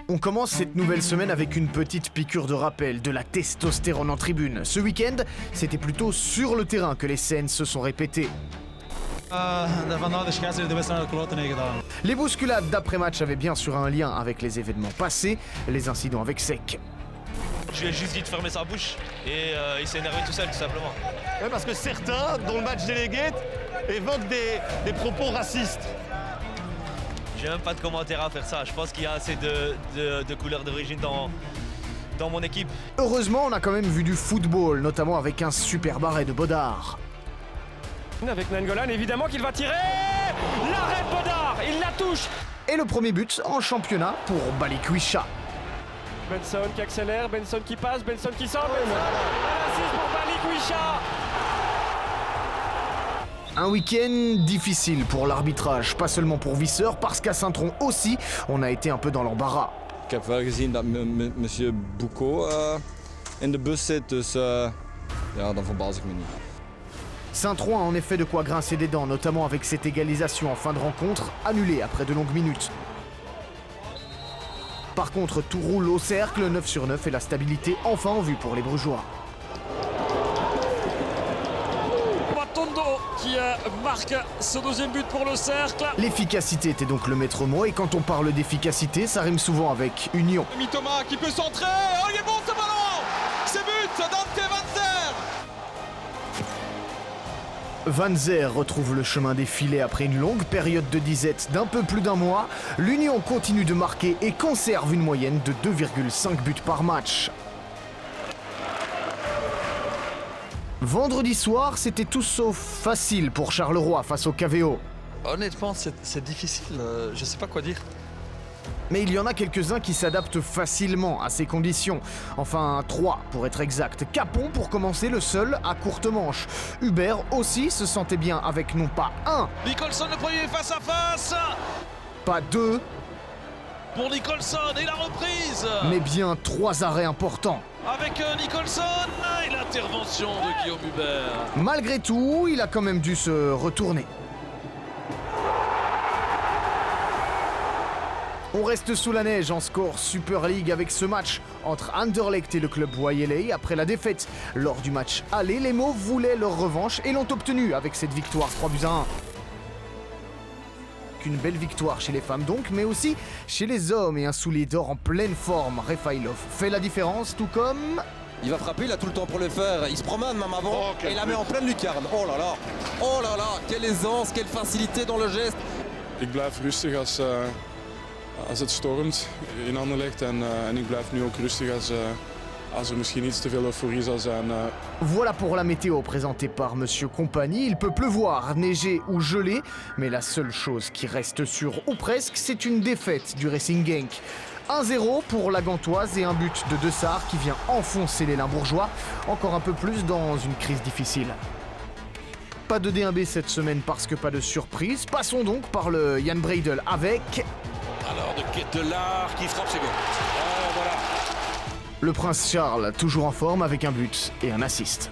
On commence cette nouvelle semaine avec une petite piqûre de rappel, de la testostérone en tribune. Ce week-end, c'était plutôt sur le terrain que les scènes se sont répétées. Les bousculades d'après-match avaient bien sûr un lien avec les événements passés, les incidents avec Sec. Je lui ai juste dit de fermer sa bouche et il s'est énervé tout seul, tout simplement. Ouais, parce que certains, dont le match délégué, évoquent des propos racistes. J'ai même pas de commentaire à faire ça. Je pense qu'il y a assez de couleurs d'origine dans mon équipe. Heureusement, on a quand même vu du football, notamment avec un super barret de Bodard. Avec Nangolan, évidemment qu'il va tirer. L'arrêt de Bodard, il la touche. Et le premier but en championnat pour Balikwisha. Benson qui accélère, Benson qui passe, Benson qui sort. Un assist pour Balikwisha. Un week-end difficile pour l'arbitrage, pas seulement pour Visseur, parce qu'à Saint-Tron aussi, on a été un peu dans l'embarras. Ik heb wel gezien dat monsieur Boucault in de bus zit, dus ja, dan verbaas ik me niet. Saint-Tron a en effet de quoi grincer des dents, notamment avec cette égalisation en fin de rencontre, annulée après de longues minutes. Par contre, tout roule au cercle, 9 sur 9 et la stabilité enfin en vue pour les Brugeois. Matondo qui marque ce deuxième but pour le cercle. L'efficacité était donc le maître mot, et quand on parle d'efficacité, ça rime souvent avec union. Thomas qui peut centrer, oh il est bon ce ballon. C'est but, Dante Van Zer retrouve le chemin des filets après une longue période de disette d'un peu plus d'un mois. L'Union continue de marquer et conserve une moyenne de 2,5 buts par match. Vendredi soir, c'était tout sauf facile pour Charleroi face au KVO. Honnêtement, c'est difficile, je sais pas quoi dire. Mais il y en a quelques-uns qui s'adaptent facilement à ces conditions. Enfin, 3 pour être exact. Capon pour commencer, le seul à courte manche. Hubert aussi se sentait bien avec non pas 1, Nicholson le premier face à face. pas 2, Pour Nicholson et la reprise. mais bien 3 arrêts importants. Avec Nicholson et l'intervention de Guillaume Hubert. Malgré tout, il a quand même dû se retourner. On reste sous la neige en score Super League avec ce match entre Anderlecht et le club YLA. Après la défaite lors du match aller, les Mauves voulaient leur revanche et l'ont obtenue avec cette victoire 3-1. Qu'une belle victoire chez les femmes donc, mais aussi chez les hommes, et un soulier d'or en pleine forme. Refailov fait la différence, tout comme... Il va frapper, il a tout le temps pour le faire. Il se promène même avant et il la met en pleine lucarne. Oh là là, quelle aisance, quelle facilité dans le geste. Ik blijf rustig als het stormt in Anderlecht en ik blijf nu ook rustig als misschien iets te veel euforie zal zijn. Voilà pour la météo présentée par Monsieur Compagnie. Il peut pleuvoir, neiger ou geler, mais la seule chose qui reste sûre, ou presque, c'est une défaite du Racing Genk. 1-0 pour la Gantoise et un but de Dessart qui vient enfoncer les Limbourgeois encore un peu plus dans une crise difficile. Pas de D1B cette semaine parce que pas de surprise. Passons donc par le Jan Breidel avec... Alors de Ketelaar qui frappe, c'est bon. Voilà. le Prince Charles, toujours en forme avec un but et un assist.